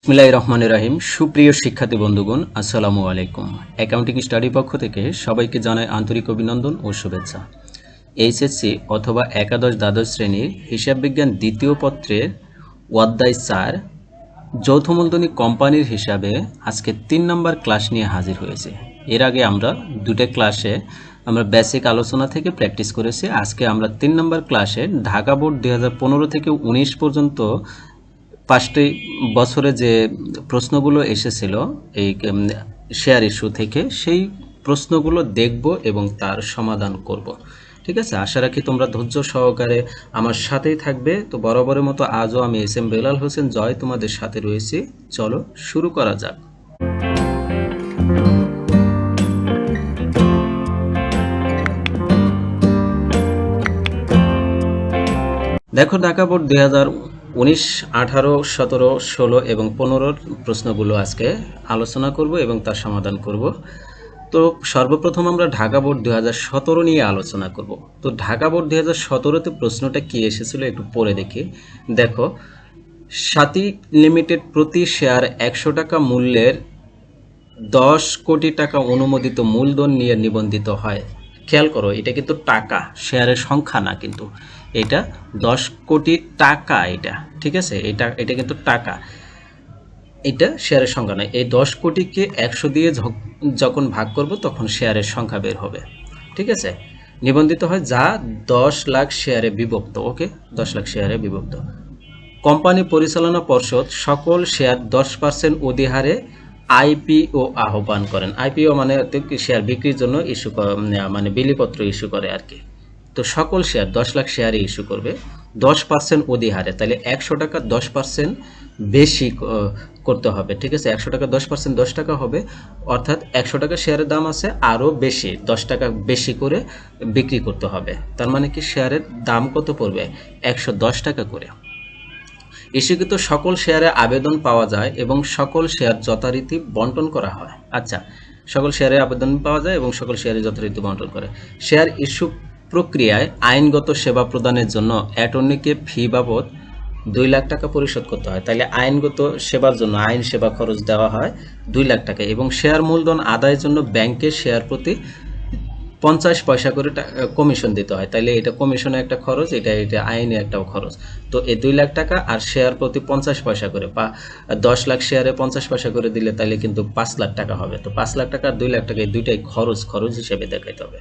বিসমিল্লাহির রহমানির রহিম। সুপ্রিয় শিক্ষার্থী বন্ধুগণ, আসসালামু আলাইকুম। অ্যাকাউন্টিং স্টাডি পক্ষ থেকে সবাইকে জানাই আন্তরিক অভিনন্দন ও শুভেচ্ছা। এইচএসসি অথবা একাদশ দ্বাদশ শ্রেণীর হিসাব বিজ্ঞান দ্বিতীয় পত্রের অধ্যায় 4 যৌথ মূলধনী কোম্পানির হিসাবে আজকে 3 নম্বর ক্লাস নিয়ে হাজির হয়েছে। এর আগে আমরা দুটো ক্লাসে আমরা বেসিক আলোচনা থেকে প্র্যাকটিস করেছি। আজকে আমরা 3 নম্বর ক্লাসে ঢাকা বোর্ড 2015 থেকে 19 পর্যন্ত 5টি বছরে যে প্রশ্নগুলো এসেছিল এই শেয়ার ইস্যু থেকে, সেই প্রশ্নগুলো দেখব এবং তার সমাধান করব। ঠিক আছে, আশা রাখি তোমরা ধৈর্য সহকারে আমার সাথেই থাকবে। তো বরাবরের মতো আজও আমি এস এম বেলাল হোসেন জয় তোমাদের সাথে রয়েছি। চলো শুরু করা যাক। দেখো, ঢাকা বোর্ড 2019, 18, 17, 16 এবং 15 প্রশ্নগুলো আজকে আলোচনা করব এবং তার সমাধান করব। তো সর্বপ্রথম আমরা ঢাকা বোর্ড 2017 নিয়ে আলোচনা করব। তো ঢাকা বোর্ড 2017-তে প্রশ্নটা কি এসেছিল একটু পড়ে দেখি। দেখো, সাথী লিমিটেড প্রতি শেয়ার 100 টাকা মূল্যের 10 কোটি টাকা অনুমোদিত মূলধন নিয়ে নিবন্ধিত হয়। খেয়াল করো, এটা কিন্তু টাকা, শেয়ারের সংখ্যা না, কিন্তু এটা 10 কোটি টাকা। এটা ঠিক আছে, এটা কিন্তু টাকা, এটা শেয়ারের সংখ্যা নয়। এই 10 কোটিকে 100 দিয়ে যখন ভাগ করব তখন শেয়ারের সংখ্যা বের হবে। ঠিক আছে, নিবন্ধিত হয় যা 10 লাখ শেয়ারে বিভক্ত। ওকে, 10 লাখ শেয়ারে বিভক্ত। কোম্পানি পরিচালনা পর্ষদ সকল শেয়ার 10% অধিহারে আইপিও আহ্বান করেন। আইপিও মানে শেয়ার বিক্রির জন্য ইস্যু, মানে বিলিপত্র ইস্যু করে আর কি। তো সকল শেয়ার 10 লাখ শেয়ারে ইস্যু করবে 10% অধিহারে। তাহলে 100 টাকা 10% বেশি করতে হবে। ঠিক আছে, 100 টাকা 10% 10 টাকা হবে, অর্থাৎ 100 টাকা শেয়ারের দাম আছে, আরও বেশি 10 টাকা বেশি করে বিক্রি করতে হবে। তার মানে কি শেয়ারের দাম কত পড়বে? 110 টাকা করে। ইস্যুকৃত সকল শেয়ারে আবেদন পাওয়া যায় এবং সকল শেয়ার যথারীতি বন্টন করা হয়। আচ্ছা, সকল শেয়ারে আবেদন পাওয়া যায় এবং সকল শেয়ারে যথারীতি বন্টন করে। শেয়ার ইস্যু প্রক্রিয়ায় আইনগত সেবা প্রদানের জন্য অ্যাটর্নিকে ফি বাবদ 2 লাখ টাকা পরিশোধ করতে হয়। তাহলে আইনগত সেবার জন্য আইন সেবা খরচ দেওয়া হয় 2 লাখ টাকা, এবং শেয়ার মূলধন আদায়ের জন্য ব্যাংকে শেয়ার প্রতি 50 পয়সা করে কমিশন দিতে হয়। তাইলে এটা কমিশনে একটা খরচ, এটা আইনে একটাও খরচ। তো এই 2 লাখ টাকা আর শেয়ার প্রতি 50 পয়সা করে, 10 লাখ শেয়ারে 50 পয়সা করে দিলে তাহলে কিন্তু 5 লাখ টাকা হবে। তো 5 লাখ টাকা আর 2 লাখ টাকা, এই দুইটাই খরচ হিসেবে দেখাইতে হবে।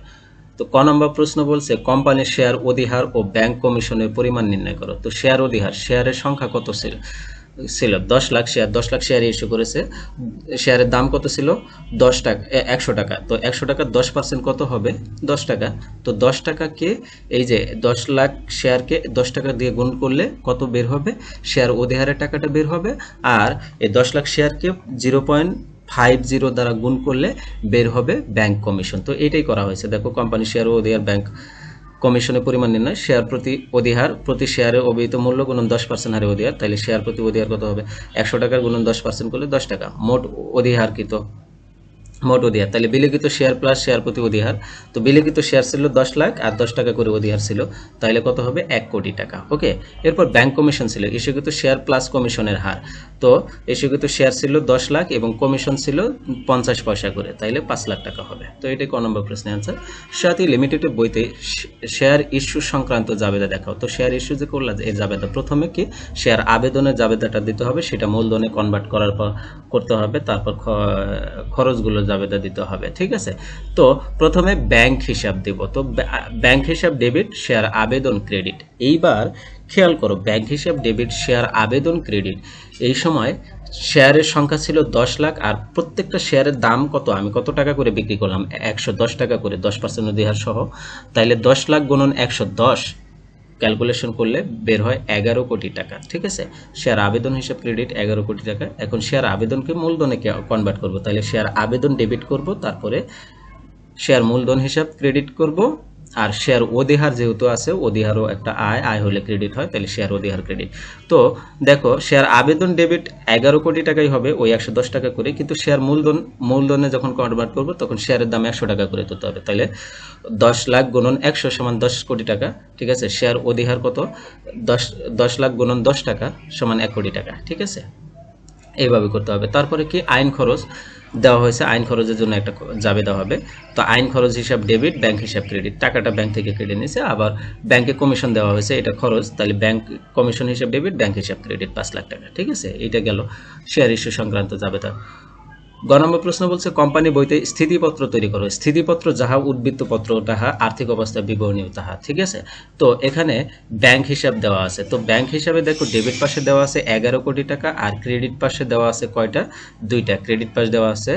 তো ক নম্বর প্রশ্ন বলছে কোম্পানির শেয়ার অধিহার ও ব্যাংক কমিশনের পরিমাণ নির্ণয় করো। তো শেয়ার অধিহার, শেয়ারের সংখ্যা কত ছিল? 10 lakh share, 10 lakh share issue করেছে। শেয়ারের দাম কত ছিল? 10 টাকা, 100 টাকা। তো 100 টাকার 10% কত হবে? 10 টাকা। তো 10 টাকাকে, এই যে 10 লাখ শেয়ারকে 10 টাকা দিয়ে গুণ করলে কত বের হবে? শেয়ার অধিহারের টাকাটা বের হবে। আর এই 10 লাখ শেয়ারকে 0.50 দ্বারা গুণ করলে বের হবে ব্যাংক কমিশন। তো এটাই করা হয়েছে। দেখো, কোম্পানি শেয়ার ও অধিহার ব্যাংক কমিশনের পরিমাণ নির্ণয়। শেয়ার প্রতি অধিহার, প্রতি শেয়ারে অভিহিত মূল্য গুণন 10% হারে অধিহার। তাহলে শেয়ার প্রতি অধিহার কত হবে? 100 টাকার গুণন 10% করলে 10 টাকা। মোট অধিহারকৃত, মোট অধিহার, তাহলে বিলিখিত শেয়ার প্লাস শেয়ার প্রতি অধিহার। তো বিলিখিত শেয়ার ছিল 10 লাখ আর 10 টাকা করে অধিহার ছিল, তাহলে কত হবে? 1 কোটি টাকা। ওকে, এরপর ব্যাংক কমিশন ছিল ইস্যুকৃত শেয়ার প্লাস কমিশনের হার। তো ইস্যুকৃত শেয়ার ছিল 10 লাখ এবং কমিশন ছিল 50 পয়সা করে, তাইলে 5 লাখ টাকা হবে। তো এটাই ক নম্বর প্রশ্নের অ্যান্সার। সাথী লিমিটেডের বইতে শেয়ার ইস্যু সংক্রান্ত জাবেদা দেখাও। তো শেয়ার ইস্যু যে করলা, এই জাবেদা প্রথমে কি শেয়ার আবেদনের জাবেদাটা দিতে হবে, সেটা মূলধনে কনভার্ট করার পর করতে হবে, তারপর খরচগুলো জাবেদা দিতে হবে। ঠিক আছে, তো প্রথমে ব্যাংক হিসাব দেব। তো ব্যাংক হিসাব ডেবিট, শেয়ার আবেদন ক্রেডিট। এইবার খেয়াল করো, ব্যাংক হিসাব ডেবিট, শেয়ার আবেদন ক্রেডিট। এই সময় শেয়ারের সংখ্যা ছিল 10 লাখ আর প্রত্যেকটা শেয়ারের দাম কত, আমি কত টাকা করে বিক্রি করলাম? 110 টাকা করে, 10% অধিহার সহ। তাইলে 10 লাখ গুণন 110 ক্যালকুলেশন করলে বের হয় 11 কোটি টাকা। ঠিক আছে, শেয়ার আবেদন হিসাব ক্রেডিট 11 কোটি টাকা। এখন শেয়ার আবেদনকে মূলধনে কনভার্ট করব, তাহলে শেয়ার আবেদন ডেবিট করব, তারপরে শেয়ার মূলধন হিসাব ক্রেডিট করব, আর শেয়ার অধিহার যেহেতু আছে, অধিহারও একটা আয় হলে ক্রেডিট হয়, তাহলে শেয়ার অধিহার ক্রেডিট। তো দেখো, শেয়ার আবেদন ডেবিট 11 কোটি টাকাই হবে, ওই 110 টাকা করে, কিন্তু শেয়ার মূলধনে যখন কনভার্ট করব তখন শেয়ারের দাম 100 টাকা করে দিতে হবে। তাহলে 10 লাখ গুণন 100 সমান 10 কোটি টাকা। ঠিক আছে, শেয়ার অধিহার কত? 10 লাখ গুণন 10 টাকা সমান 1 কোটি টাকা। ঠিক আছে, এইভাবে করতে হবে। তারপরে কি আইন খরচ দেওয়া হয়েছে, আইন খরচের জন্য একটা জাবেদা হবে। তো আইন খরচ হিসাব ডেবিট, ব্যাংক হিসাব ক্রেডিট, টাকাটা ব্যাংক থেকে কেটে নিয়েছে, আবার ব্যাংকে কমিশন দেওয়া হয়েছে, এটা খরচ, তাহলে ব্যাংক কমিশন হিসাব ডেবিট, ব্যাংক হিসাব ক্রেডিট 5 লাখ টাকা। ঠিক আছে, এটা গেল শেয়ার ইস্যু সংক্রান্ত জাবেদা। গ নম্বর প্রশ্ন বলছে কোম্পানি বইতে স্থিতিপত্র তৈরি করো। স্থিতিপত্র যাহা উদ্বৃত্ত পত্র তাহা আর্থিক অবস্থা বিবরণীয় তাহা। ঠিক আছে, তো এখানে ব্যাংক হিসাব দেওয়া আছে। তো ব্যাংক হিসাবে দেখো ডেবিট পাশে দেওয়া আছে 11 কোটি টাকা, আর ক্রেডিট পাশে দেওয়া আছে কয়টা, 2টা। ক্রেডিট পাশ দেওয়া আছে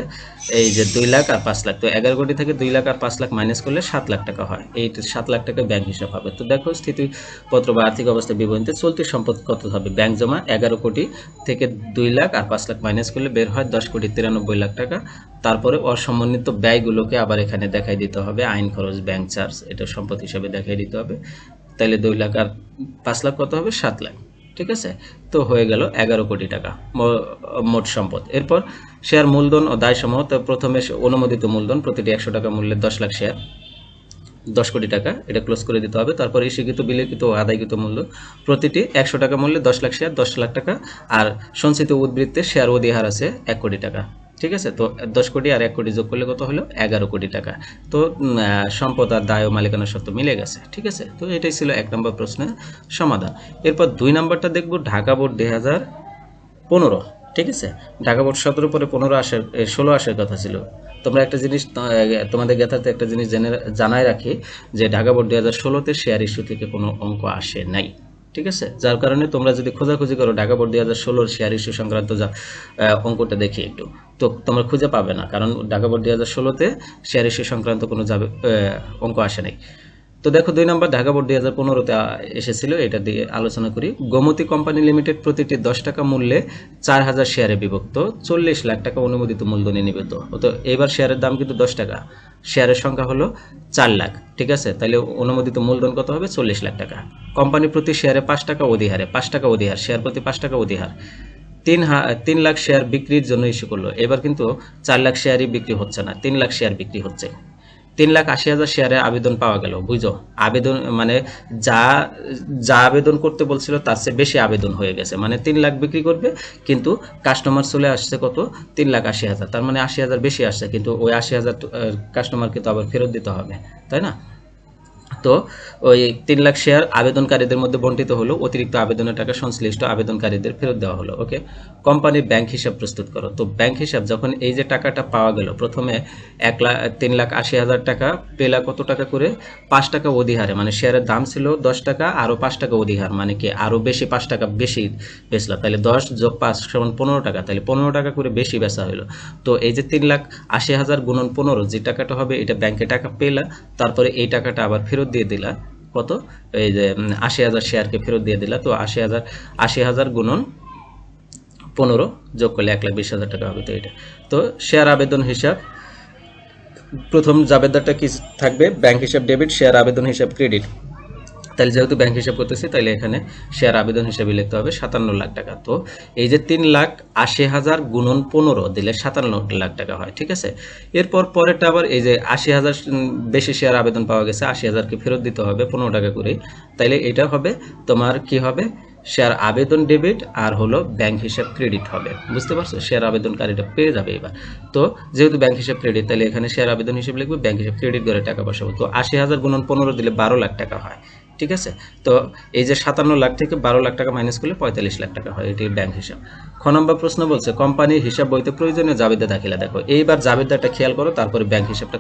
এই যে 2 লাখ আর 5 লাখ। তো 11 কোটি থেকে 2 লাখ আর 5 লাখ মাইনাস করলে 7 লাখ টাকা হয়। এই 7 লাখ টাকা ব্যাংক হিসাব হবে। তো দেখো স্থিতিপত্র বা আর্থিক অবস্থা বিবরণীতে চলতি সম্পদ কত হবে, ব্যাংক জমা 11 কোটি থেকে 2 লাখ আর 5 লাখ মাইনাস করলে বের হয় 10 কোটি 93 লাখ টাকা। তারপরে অসম্মানিত ব্যয়গুলোকে আবার এখানে দেখাই দিতে হবে, আইন খরচ, ব্যাংক চার্জ, এটা সম্পদ হিসাবে দেখাই দিতে হবে। তাহলে 2 লাখ আর 5 লাখ কত হবে, 7 লাখ। ঠিক আছে, তো হয়ে গেল 11 কোটি টাকা মোট সম্পদ। এরপর শেয়ার মূলধন ও দায় সমূহ। তো প্রথমে অনুমোদিত মূলধন প্রতিটি 100 টাকা মূল্যের 10 লাখ শেয়ার, 10 কোটি টাকা, এটা ক্লোজ করে দিতে হবে। তারপরে স্বীকৃত, বিলিখিত ও আদায়কৃত মূল্য প্রতিটি 100 টাকা মূল্যে 10 লাখ শেয়ার, 10 লাখ টাকা। আর সঞ্চিত উদ্বৃত্তে শেয়ার অধিহার আছে 1 কোটি টাকা। ঠিক আছে, তো 10 কোটি আর 1 কোটি যোগ করলে কত হলো, 11 কোটি টাকা। তো সম্পদ আর দায় ও মালিকানা সত্ত্ব মিলে গেছে। ঠিক আছে, তো এটাই ছিল 1 নম্বর প্রশ্নের সমাধান। এরপর 2 নম্বরটা দেখব, ঢাকা বোর্ড 2015। ঠিক আছে, ঢাকা বোর্ড 17 পরে 16 আসার কথা ছিল। তোমরা একটা জিনিস, তোমাদের জ্ঞাতার্থে একটা জিনিস জানাই রাখি যে ঢাকা বোর্ড 2016-তে শেয়ার ইস্যু থেকে কোনো অঙ্ক আসে নাই। ঠিক আছে, যার কারণে তোমরা যদি খোঁজাখুঁজি করো ঢাকা বোর্ড 2016-র শেয়ার ইস্যু সংক্রান্ত অঙ্কটা দেখি একটু, তো তোমরা খুঁজে পাবে না, কারণ ঢাকা বোর্ড 2016-তে শেয়ার ইস্যু সংক্রান্ত কোনো অঙ্ক আসে নাই। তো দেখো 2 নম্বর ঢাকা বোর্ড 2015-তে এসেছিল, এটা দিয়ে আলোচনা করি। গোমতী কোম্পানি লিমিটেড প্রতিটি 10 টাকা মূল্যে 4000 শেয়ারে বিভক্ত 40 লাখ টাকা অনুমোদিত মূলধনে নিবেদিত। তো এবার শেয়ারের দাম কিন্তু 10 টাকা, শেয়ারের সংখ্যা হলো 4 লাখ। ঠিক আছে, তাহলে অনুমোদিত মূলধন কত হবে, 40 লাখ টাকা। কোম্পানি প্রতি শেয়ারে 5 টাকা অধিহারে, 5 টাকা অধিহার, শেয়ার প্রতি 5 টাকা অধিহার 3 লাখ শেয়ার বিক্রির জন্য ইস্যু করলো। এবার কিন্তু 4 লাখ শেয়ারই বিক্রি হচ্ছে না, 3 লাখ শেয়ার বিক্রি হচ্ছে। 3,80,000 শেয়ারে আবেদন পাওয়া গেল। বুঝো, আবেদন মানে যা যা আবেদন করতে বলছিল তার চেয়ে বেশি আবেদন হয়ে গেছে, মানে 3 লাখ বিক্রি করবে, কিন্তু কাস্টমার চলে আসছে কত, 3,80,000। তার মানে 80,000 বেশি আসছে, কিন্তু ওই 80,000 কাস্টমারকে তো আবার ফেরত দিতে হবে, তাই না? তো ওই 3 লাখ শেয়ার আবেদনকারীদের মধ্যে বণ্টিত হলো, অতিরিক্ত আবেদনের টাকা সংশ্লিষ্ট আবেদনকারীদের ফেরত দেওয়া হলো। ওকে, কোম্পানির ব্যাংক হিসাব প্রস্তুত করো। তো ব্যাংক হিসাব, যখন এই যে টাকাটা পাওয়া গেল, প্রথমে 3,80,000 টাকা পেলা কত টাকা করে, 5 টাকা অধিহারে, মানে শেয়ারের দাম ছিল 10 টাকা, আরও 5 টাকা অধিহার, মানে কি আরও বেশি 5 টাকা বেশি বেচলা, তাহলে 10 যোগ 5 সমান 15 টাকা, তাহলে 15 টাকা করে বেশি বেচা হলো। তো এই যে 3,80,000 গুণন 15, যে টাকাটা হবে, এটা ব্যাংকে টাকা পেলা, তারপরে এই টাকাটা আবার ফেরত দিয়ে দিলা, কত, এই যে 80,000 শেয়ারকে ফেরত দিয়ে দিলা। তো 80,000 গুণন 15 যোগ করলে 1,20,000 টাকা হবে। তো এটা তো শেয়ার আবেদন হিসাব, প্রথম জাবেদারটা কি থাকবে, ব্যাংক হিসাব ডেবিট, শেয়ার আবেদন হিসাব ক্রেডিট। তাহলে যেহেতু ব্যাংক হিসাব করতেছি, তাহলে এখানে শেয়ার আবেদন হিসাবে লিখতে হবে 57 লাখ টাকা। তো এই যে 3,80,000 গুণন 15 দিলে 57 লাখ টাকা হয়। ঠিক আছে, এরপর পরেরটা আবার এই যে 80,000 বেশি শেয়ার আবেদন পাওয়া গেছে, 80,000কে ফেরত দিতে হবে 15 টাকা করে। তাইলে এটা হবে তোমার কি হবে, শেয়ার আবেদন ডেবিট আর হলো ব্যাংক হিসাব ক্রেডিট হবে। বুঝতে পারছো, শেয়ার আবেদনকারীটা পেয়ে যাবে এবার। তো যেহেতু ব্যাংক হিসাব ক্রেডিট, তাহলে এখানে শেয়ার আবেদন হিসাব লিখবে, ব্যাংক হিসাব ক্রেডিট করে টাকা বসাবো। তো 80,000 গুণন 15 দিলে 12 লাখ টাকা হয়। ঠিক আছে, তো এই যে 57 লাখ থেকে 12 লাখ টাকা মাইনাস করলে 45 লাখ টাকা হয়, এটি ব্যাংক হিসাব। খ নম্বর প্রশ্ন বলছে কোম্পানির হিসাব বইতে প্রয়োজনীয় জাবেদা দাখিলা। দেখো এইবার জাবেদাটা খেয়াল করো, তারপরে ব্যাংক হিসাবটা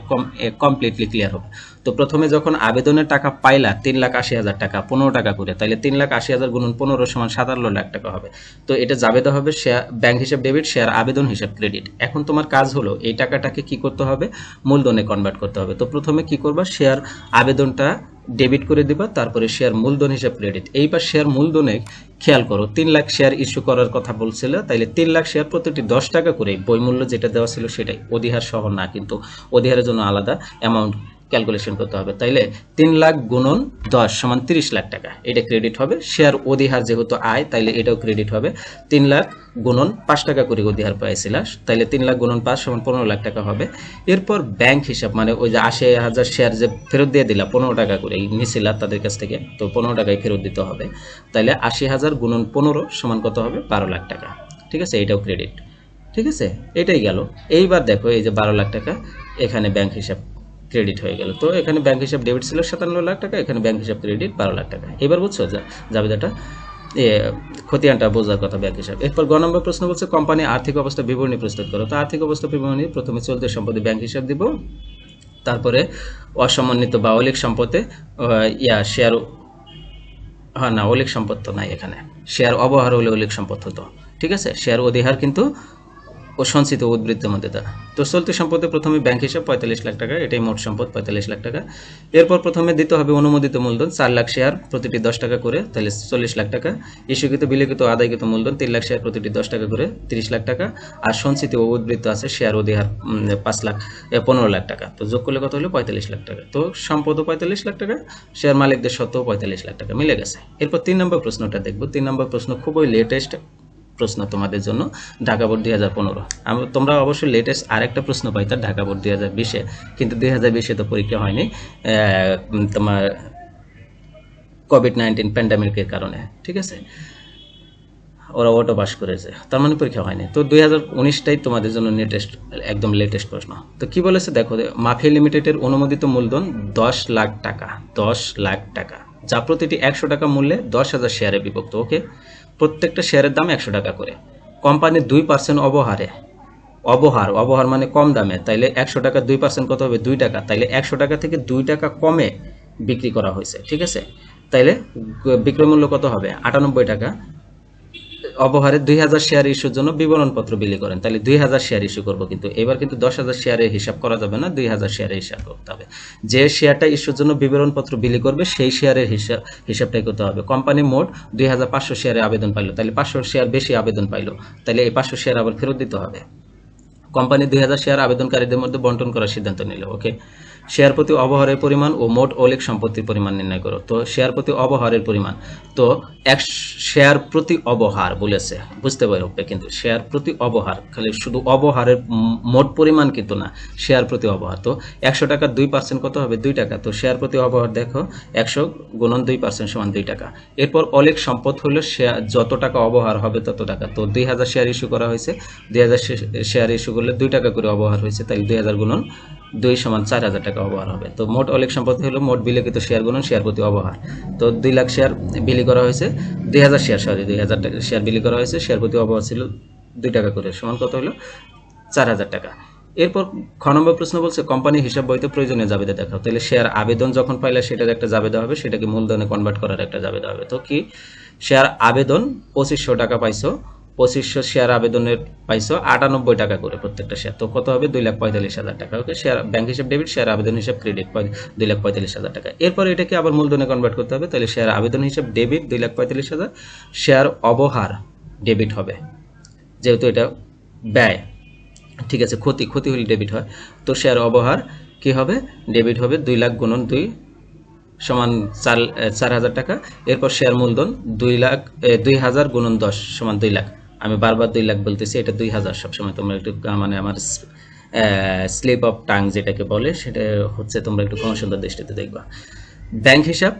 কমপ্লিটলি ক্লিয়ার হবে। তো প্রথমে যখন আবেদনের টাকা পাইলা 3,80,000 টাকা 15 টাকা করে, তাহলে 3,80,000 গুণন 15 সমান 57 লাখ টাকা হবে। তো এটা জাবেদা হবে শেয়ার ব্যাংক হিসাব ডেবিট, শেয়ার আবেদন হিসাব ক্রেডিট। এখন তোমার কাজ হলো এই টাকাটাকে কি করতে হবে, মূলধনে কনভার্ট করতে হবে। তো প্রথমে কি করবা, শেয়ার আবেদনটা ডেবিট করে দিবা, তারপরে শেয়ার মূলধন হিসাব ক্রেডিট। এইবার শেয়ার মূলধনে খেয়াল করো, 3 লাখ শেয়ার ইস্যু করার কথা বলছিল, তাইলে 3 লাখ শেয়ার প্রতিটি 10 টাকা করে, বই মূল্য যেটা দেওয়া ছিল সেটাই, অধিহার সহ না, কিন্তু অধিহারের জন্য আলাদা অ্যামাউন্ট ক্যালকুলেশন করতে হবে। তাইলে 3 লাখ গুণন 10 সমান 30 লাখ টাকা, এটা ক্রেডিট হবে। শেয়ার অধিহার যেহেতু আয়, তাইলে এটাও ক্রেডিট হবে। 3 লাখ গুণন 5 টাকা করে অধিহার পাইছিল, তাইলে 3 লাখ গুণন 5 সমান 15 লাখ টাকা হবে। এরপর ব্যাংক হিসাব, মানে ওই যে 80,000 শেয়ার যে ফেরত দিয়ে দিলা 15 টাকা করে নিছিল তাদের কাছ থেকে, তো 15 টাকায় ফেরত দিতে হবে। তাইলে 80,000 গুণন 15 সমান কত হবে, 12 লাখ টাকা। ঠিক আছে, এটাও ক্রেডিট। ঠিক আছে, এটাই গেল। এইবার দেখো এই যে 12 লাখ টাকা এখানে ব্যাংক হিসাব ক্রেডিট হয়ে গেল। তো এখানে ব্যাংক হিসাব ডেবিট ছিল 57 লাখ টাকা, এখানে ব্যাংক হিসাব ক্রেডিট 12 লাখ টাকা। এবার বুঝছো জাবেদাটা খতিয়ানটা বোঝার কথা ব্যাংক হিসাব। এরপর গ নম্বর প্রশ্ন বলছে কোম্পানি আর্থিক অবস্থা বিবরণী প্রস্তুত করো। তো আর্থিক অবস্থা বিবরণী প্রথমে চলতি সম্পত্তি ব্যাংক হিসাব দিব, তারপরে অসমন্বিত বা অলিক সম্পদে শেয়ার, হ্যাঁ না অলিক সম্পদ তো নাই এখানে, শেয়ার অবহার হলে অলিক সম্পদ হতো। ঠিক আছে, শেয়ার অধিহার কিন্তু ও সঞ্চিত উদ্বৃত্তের মধ্যে দ্বারা। তো চলতি সম্পদে প্রথমে ব্যাংক হিসাব 45 লাখ টাকা, এটাই মোট সম্পদ 45 লাখ টাকা। এরপর প্রথমে দিতে হবে অনুমোদিত মূলধন 4 লাখ শেয়ার প্রতিটি 10 টাকা করে, তাহলে 40 লাখ টাকা। ইস্যুকৃত বিলিখিত আদায়কৃত মূলধন 3 লাখ শেয়ার প্রতিটি 10 টাকা করে, 30 লাখ টাকা। আর সঞ্চিত ও উদ্বৃত্ত আছে শেয়ার অধিহার 15 লাখ টাকা। তো যোগ করলে কত হলো 45 লাখ টাকা। তো সম্পদও 45 লাখ টাকা, শেয়ার মালিকদের সত্ত্বেও 45 লাখ টাকা মিলে গেছে। এরপর 3 নম্বর প্রশ্নটা দেখবো। 3 নম্বর প্রশ্ন খুবই লেটেস্ট প্রশ্ন তোমাদের জন্য, ঢাকা বোর্ড 2015। তোমরা অবশ্যই লেটেস্ট আরেকটা প্রশ্ন পাইতা ঢাকা বোর্ড 2020-এ, কিন্তু 2020-এ তো পরীক্ষা হয়নি তোমার কোভিড-19 প্যান্ডামিকের কারণে। ঠিক আছে, ওরা অটো পাস করেছে, তার মানে পরীক্ষা হয়নি। তো 2019টাই তোমাদের জন্য একদম লেটেস্ট প্রশ্ন। তো কি বলেছে দেখো, মাফি লিমিটেডের অনুমোদিত মূলধন 10 লাখ টাকা, 10 লাখ টাকা, যা প্রতিটি 100 টাকা মূল্যে 10,000 শেয়ারে বিভক্ত। ওকে, প্রত্যেকটা শেয়ারের দাম 100 টাকা করে। কোম্পানির 2% অবহার মানে কম দামে, তাইলে 100 টাকা 2% কত হবে 2 টাকা, তাইলে 100 টাকা থেকে 2 টাকা কমে বিক্রি করা হয়েছে। ঠিক আছে, তাইলে বিক্রয় মূল্য কত হবে 98 টাকা। অবহারে 2000 শেয়ার ইস্যুর জন্য বিবরণপত্র বিলি করেন, তাহলে 2000 শেয়ার ইস্যু করবো, কিন্তু এবার কিন্তু 10,000 শেয়ারের হিসাব করা যাবে না, 2000 শেয়ারের হিসাব করতে হবে। যে শেয়ারটা ইস্যুর জন্য বিবরণপত্র বিলি করবে সেই শেয়ারের হিসাবটাই করতে হবে। কোম্পানি মোট 2500 শেয়ারে আবেদন পাইলো, তাহলে 500 শেয়ার বেশি আবেদন পাইলো, তাহলে এই 500 শেয়ার আবার ফেরত দিতে হবে। কোম্পানি 2000 শেয়ার আবেদনকারীদের মধ্যে বন্টন করার সিদ্ধান্ত নিল। ওকে, শেয়ার প্রতি অবহারের পরিমাণ ও মোট অলিক সম্পত্তির পরিমাণ নির্ণয় করো। তো শেয়ার প্রতি অবহারের পরিমাণ, তো এক শেয়ার প্রতি অবহার বলেছে, বুঝতে পারবে, কিন্তু শেয়ার প্রতি অবহার খালি শুধু অবহারের মোট পরিমাণ কিন্তু না, শেয়ার প্রতি অবহার। তো 100 টাকা 2% কত হবে 2 টাকা। তো শেয়ার প্রতি অবহার দেখো 100 গুণন 2% সমান 2 টাকা। এরপর অলিক সম্পদ হলো শেয়ার, যত টাকা অবহার হবে তত টাকা। তো 2000 শেয়ার ইস্যু করা হয়েছে, 2000 শেয়ার ইস্যু করলে 2 টাকা করে অবহার হয়েছে, তাই 2000 গুণন 2 সমান 4000 টাকা অবহার হবে। তো মোট অলিক সম্পদ হলো মোট বিলিখিত শেয়ার গুণন শেয়ার প্রতি অবহার। তো 2 লাখ শেয়ার বিলি করা হয়েছে, 2000 টাকা শেয়ার বিলি করা হয়েছে, শেয়ার প্রতি অবহার ছিল 2 টাকা করে, সমান কত হলো 4000 টাকা। এরপর খ নম্বর প্রশ্ন বলছে কোম্পানি হিসাব বইতে প্রয়োজনীয় জাবেদা দেখাও। তাহলে শেয়ার আবেদন যখন পাইলে সেটার একটা জাবেদা হবে, সেটাকে মূলধনে কনভার্ট করার একটা জাবেদা হবে। তো কি, শেয়ার আবেদন 2500 টাকা পাইছো, 2500 শেয়ার আবেদনের পাইছো 98 টাকা করে প্রত্যেকটা শেয়ার, তো কত হবে 2,45,000 টাকা। ওকে, শেয়ার ব্যাংক হিসাব ডেবিট, শেয়ার আবেদন হিসাব ক্রেডিট 2,45,000 টাকা। এরপর এটাকে আবার মূলধনে কনভার্ট করতে হবে, তাহলে শেয়ার আবেদন হিসাব ডেবিট 2,45,000, শেয়ার অবহার ডেবিট হবে যেহেতু এটা ব্যয়। ঠিক আছে, ক্ষতি হলে ডেবিট হয়, তো শেয়ার অবহার কি হবে ডেবিট হবে 2 লাখ গুণন 2 সমান 4,000 টাকা। এরপর শেয়ার মূলধন 2,000 গুণন 10 সমান 2 লাখ। আমি বারবার 2 লাখ বলতেছি, এটা 2000 সবসময় তোমরা একটু মানে আমার স্লিপ অফ টাং যেটাকে বলে সেটা হচ্ছে, তোমরা একটু সুন্দর দৃষ্টিতে দেখবা। ব্যাংক হিসাব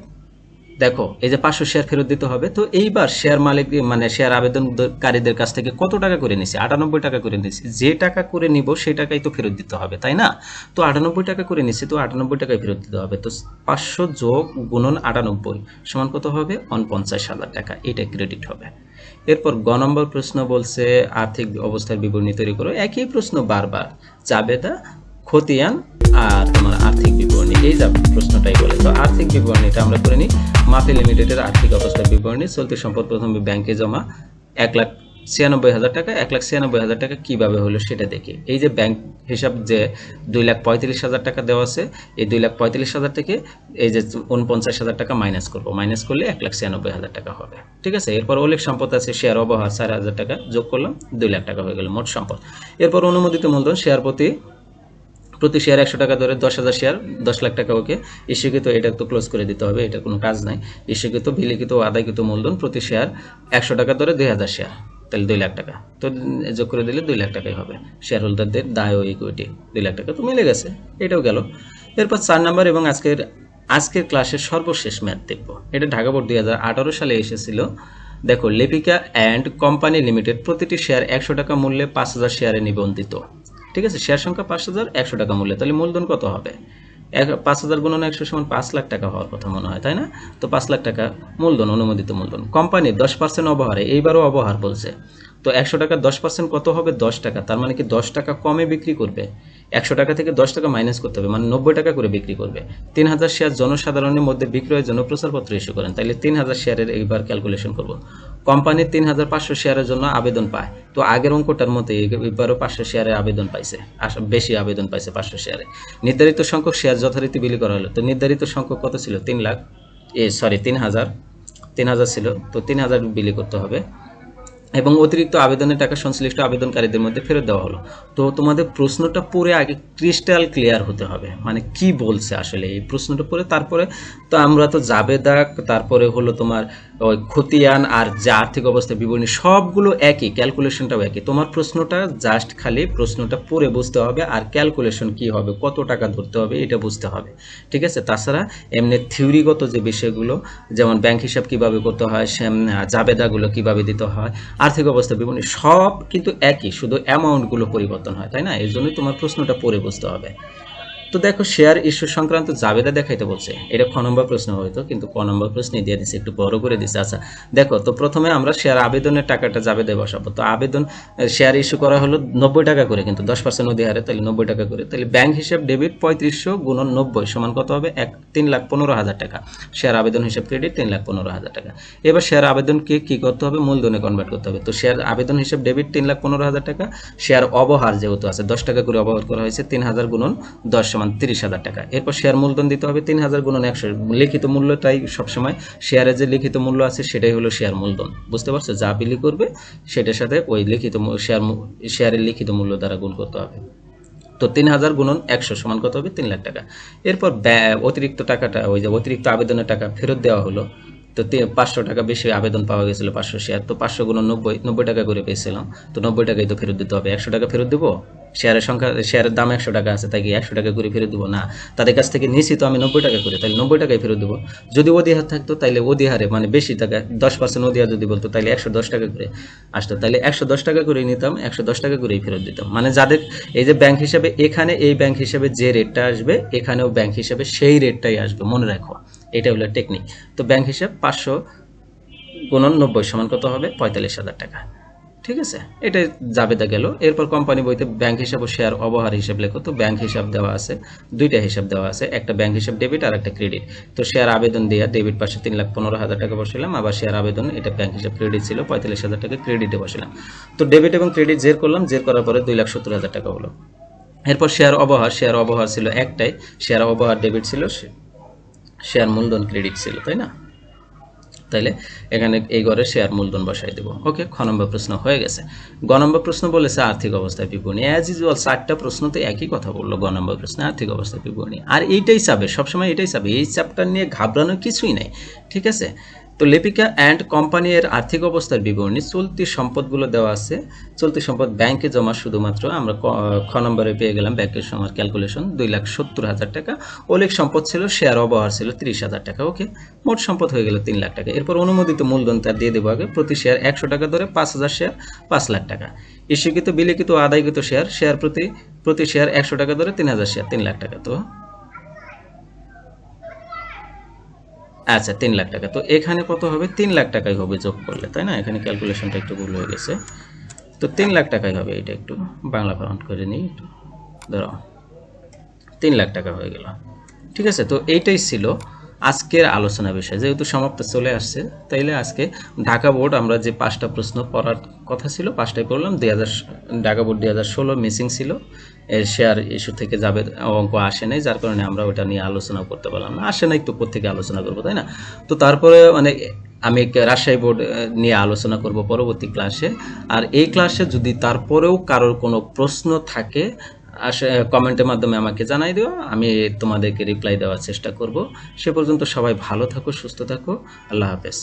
দেখো, এই যে 500 শেয়ার ফেরত দিতে হবে। তো এইবার শেয়ার মালিক মানে শেয়ার আবেদনকারীদের কাছ থেকে কত টাকা করে নিছি 98 টাকা করে নিছি, যে টাকা করে নিব সেই টাকাই তো ফেরত দিতে হবে, তাই না? তো 98 টাকা করে নিছি, তো 98 টাকাই ফেরত দিতে হবে। তো 500 যোগ গুণন 98 সমান কত হবে 49,000 টাকা, এটা ক্রেডিট হবে। এরপর গ নম্বর প্রশ্ন বলছে আর্থিক অবস্থার বিবরণী তৈরি করো। একই প্রশ্ন বারবার, জাবেদা, খতিয়ান আর তোমার আর্থিক বিবরণী, এই যা প্রশ্নটাই বলে। তো আর্থিক বিবরণীটা আমরা করে নিই। মাফি লিমিটেডের আর্থিক অবস্থার বিবরণী, চলতি সম্পদ প্রথমে ব্যাংকে জমা 1,96,000 টাকা। 1,96,000 টাকা কিভাবে হলো সেটা দেখি। এই যে ব্যাংক হিসাব যে 2,45,000 টাকা দেওয়া আছে, এই 2,45,000 থেকে এই যে 49,000 টাকা মাইনাস করবো, মাইনাস করলে 1,96,000 টাকা হবে। ঠিক আছে, এরপর অলিক সম্পদ আছে শেয়ার অবহার 4,000 টাকা, যোগ করলাম 2 লাখ টাকা হয়ে গেল মোট সম্পদ। এরপর অনুমোদিত মূলধন শেয়ার প্রতি শেয়ার 100 টাকা ধরে 10,000 শেয়ার 10 লাখ টাকা। ওকে, ইস্যুকৃত, এটা তো ক্লোজ করে দিতে হবে, এটা কোনো কাজ নাই। ইস্যুকৃত বিলিখিত ও আদায়কৃত মূলধন প্রতি শেয়ার 100 টাকা ধরে 2,000 শেয়ার, তাহলে 2 লাখ টাকা। তো যোগ করে দিলে 2 লাখ টাকাই হবে। শেয়ার হোল্ডারদের দায় ও ইকুইটি 2 লাখ টাকা, তো মিলে গেছে, এটাও গেল। এরপর 4 নাম্বার এবং আজকের ক্লাসের সর্বশেষ ম্যাথ দেখব। এটা ঢাকা বোর্ড 2018 সালে এসেছিল, দেখো লিপিকা অ্যান্ড কোম্পানি লিমিটেড প্রতিটি শেয়ার 100 টাকা মূল্যে 5000 শেয়ারে নিবন্ধিত। ঠিক আছে, শেয়ার সংখ্যা 5000, 100 টাকা মূল্যে, তাহলে মূলধন কত হবে? 5000 গুণন 100 সমান 5 লাখ টাকা হওয়ার কথা মনে হয়, তাই না? তো 5 লাখ টাকা মূলধন, অনুমোদিত মূলধন। কোম্পানির 10% অবহারে, এইবারও অবহার বলছে, তো 100 টাকার 10% কত হবে? 10 টাকা। তার মানে কি 10 টাকা কমে বিক্রি করবে, 100 টাকা থেকে 10 টাকা মাইনাস করতে হবে, মানে 90 টাকা করে বিক্রি করবে। 3000 শেয়ার জনসাধারণের মধ্যে বিক্রয়ের জন্য প্রচারপত্র ইস্যু করেন, তাইলে 3000 শেয়ারের এইবার ক্যালকুলেশন করব। কোম্পানি 3500 শেয়ারের জন্য আবেদন পায়, তো আগের অঙ্কটার মতো এবারও 500 শেয়ারের আবেদন পাইছে, বেশি আবেদন পাইছে 500 শেয়ারে। নির্ধারিত সংখ্যক শেয়ার যথারীতি বিলি করা হলো, তো নির্ধারিত সংখ্যক কত ছিল? 3000 ছিল, তো 3000 বিলি করতে হবে। এবং অতিরিক্ত আবেদনের টাকা সংশ্লিষ্ট আবেদনকারীদের মধ্যে ফেরত দেওয়া হলো। তো তোমাদের প্রশ্নটা পড়ে আগে ক্রিস্টাল ক্লিয়ার হতে হবে, মানে কি বলছে আসলে এই প্রশ্নটা পড়ে। তারপরে তো আমরা তো জাবেদা, তারপরে হলো তোমার ওই খতিয়ান আর যে আর্থিক অবস্থা বিবরণী সবগুলো একই, ক্যালকুলেশনটাও একই। তোমার প্রশ্নটা জাস্ট খালি প্রশ্নটা পড়ে বুঝতে হবে, আর ক্যালকুলেশন কি হবে, কত টাকা ধরতে হবে এটা বুঝতে হবে। ঠিক আছে, তাছাড়া এমনি থিওরিগত যে বিষয়গুলো, যেমন ব্যাংক হিসাব কিভাবে করতে হয়, জাবেদাগুলো কিভাবে দিতে হয়, আর্থিক অবস্থা বিবরণী সব কিন্তু একই, শুধু অ্যামাউন্টগুলো পরিবর্তন হয়, তাই না? এর জন্যই তোমার প্রশ্নটা পড়ে বুঝতে হবে। তো দেখো শেয়ার ইস্যু সংক্রান্ত জাবেদা দেখাইতে বলছে, এটা খ নম্বর প্রশ্ন হয়তো, কিন্তু ক নম্বর প্রশ্নে দিয়ে দিচ্ছে, একটু বড় করে দিচ্ছে। আচ্ছা দেখো, তো প্রথমে আমরা শেয়ার আবেদনের টাকাটা জাবেদায় বসাবো। তো আবেদন শেয়ার ইস্যু করা হলো 90 টাকা করে, কিন্তু 10% অধি হারে, তাহলে 90 টাকা করে। তাহলে ব্যাংক হিসাব ডেবিট 3500 গুণন 90 সমান কত হবে? 3,15,000 টাকা। শেয়ার আবেদন হিসাব ক্রেডিট 3,15,000 টাকা। এবার শেয়ার আবেদনকে কি করতে হবে? মূলধনে কনভার্ট করতে হবে। তো শেয়ার আবেদন হিসাব ডেবিট 3,15,000 টাকা, শেয়ার অবহার যেহেতু আছে 10 টাকা করে অবহার করা হয়েছে, 3000 গুণন 10 সমান 30,000 টাকা। এরপর শেয়ার মূলধন দিতে হবে 3000 গুণন 100, লিখিত মূল্যটাই সবসময়, শেয়ারের যে লিখিত মূল্য আছে সেটাই হলো শেয়ার মূলধন। বুঝতে পারছো? যা বিলি করবে সেটার সাথে ওই লিখিত শেয়ারের লিখিত মূল্য দ্বারা গুণ করতে হবে। তো 3000 গুণন 100 সমান কত হবে? 3 লাখ টাকা। এরপর অতিরিক্ত টাকাটা, ওই যে অতিরিক্ত আবেদনের টাকা ফেরত দেওয়া হলো। তো 500 টাকা বেশি আবেদন পাওয়া গেছিল, 500 শেয়ার, তো 500 গুণন 90 টাকা করে পেয়েছিলাম, তো 90 টাকাই তো ফেরত দিতে হবে। 100 টাকা ফেরত দেবো? শেয়ারের দাম 100 টাকা আছে, তাই কি 100 টাকা করে ফেরত দেবো না? তাদের কাছ থেকে নিয়েছি তো আমি 90 টাকা করে, তাহলে 90 টাকাই ফেরত দেবো। যদি অধিহার থাকতো তাহলে অধিহারে, মানে বেশি টাকা 10% অধিহার যদি বলতো, তাহলে 110 টাকা করে আসতো, তাহলে 110 টাকা করেই নিতাম, 110 টাকা করেই ফেরত দিতাম। মানে যাদের এই যে ব্যাংক হিসাবে, এখানে এই ব্যাংক হিসাবে যে রেটটা আসবে, এখানেও ব্যাংক হিসাবে সেই রেটটাই আসবে, মনে রাখো, এটা হলো টেকনিক। তো ব্যাংক হিসাব 500 গুণন 90 সমান কত হবে? 45,000 টাকা। ঠিক আছে, এটা জাবেদা গেল। এরপর কোম্পানি বইতে ব্যাংক হিসাব ও শেয়ার অবহার হিসাব লেখো। তো ব্যাংক হিসাব দেওয়া আছে, দুইটা হিসাব দেওয়া আছে, একটা ব্যাংক হিসাব ডেবিট আর একটা ক্রেডিট। তো শেয়ার আবেদন দেওয়া ডেবিট পাশে 3,15,000 টাকা বসালাম, আবার শেয়ার আবেদন এটা ব্যাংক হিসাব ক্রেডিট ছিল 45,000 টাকা, ক্রেডিটে বসালাম। তো ডেবিট এবং ক্রেডিট জের করলাম, জের করার পরে 2,70,000 টাকা হলো। এরপর শেয়ার অবহার ছিল একটাই, শেয়ার অবহার ডেবিট ছিল, শেয়ার মূলধন ক্রেডিট ছিল, তাই না? তাইলে এখানে এই ঘরে শেয়ার মূলধন বসাই দেব। ওকে, খ নম্বর প্রশ্ন হয়ে গেছে। গ নম্বর প্রশ্ন বলেছে আর্থিক অবস্থার বিবরণী। অ্যাজ ইউজুয়াল 4টা প্রশ্নতে একই কথা বললো। গ নম্বর প্রশ্নে আর্থিক অবস্থার বিবরণী, আর এইটাই চাবে সবসময়, এটাই চাবে, এই চ্যাপ্টার নিয়ে ঘাবড়ানোর কিছুই নাই। ঠিক আছে, তো লিপিকা অ্যান্ড কোম্পানি এর আর্থিক অবস্থার বিবরণী, চলতি সম্পদগুলো দেওয়া আছে। চলতি সম্পদ ব্যাংকে জমা, শুধুমাত্র আমরা খ নম্বরে পেয়ে গেলাম ব্যাংকের সময় ক্যালকুলেশন 2,70,000 টাকা। অলিক সম্পদ ছিল, শেয়ার অবহার ছিল 30,000 টাকা। ওকে, মোট সম্পদ হয়ে গেল 3 লাখ টাকা। এরপর অনুমোদিত মূলধন তার দিয়ে দেবো আগে, প্রতি শেয়ার 100 টাকা ধরে 5,000 শেয়ার 5 লাখ টাকা। ইস্যুকৃত, বিলিখিত ও আদায়কৃত শেয়ার প্রতি শেয়ার 100 টাকা ধরে 3,000 শেয়ার 3 লাখ টাকা। তো আচ্ছা 3 লাখ টাকা, তো এখানে কত হবে? 3 লাখ টাকাই হবে যোগ করলে, তাই না? এখানে ক্যালকুলেশনটা একটু ভুল হয়ে গেছে, তো 3 লাখ টাকাই হবে। এটা একটু বাংলা ফন্ট করে নিই, একটু ধরো 3 লাখ টাকা হয়ে গেল। ঠিক আছে, তো এইটাই ছিল আজকের আলোচনা বিষয়। যেহেতু সমাপ্ত চলে আসছে, তাইলে আজকে ঢাকা বোর্ড আমরা যে 5টা প্রশ্ন পড়ার কথা ছিল 5টাই পড়লাম। ঢাকা বোর্ড 2016 মিসিং ছিল, এর শেয়ার ইস্যু থেকে যাবে অঙ্ক আসে নাই, যার কারণে আমরা ওটা নিয়ে আলোচনা করতে পারলাম না। আসে নাই তো কোত্থেকে আলোচনা করবো, তাই না? তো তারপরে মানে আমি রাজশাহী বোর্ড নিয়ে আলোচনা করব পরবর্তী ক্লাসে। আর এই ক্লাসে যদি তারপরেও কারোর কোনো প্রশ্ন থাকে, কমেন্টের মাধ্যমে আমাকে জানাই দিও, আমি তোমাদেরকে রিপ্লাই দেওয়ার চেষ্টা করব। সে পর্যন্ত সবাই ভালো থাকো, সুস্থ থাকো, আল্লাহ হাফেজ।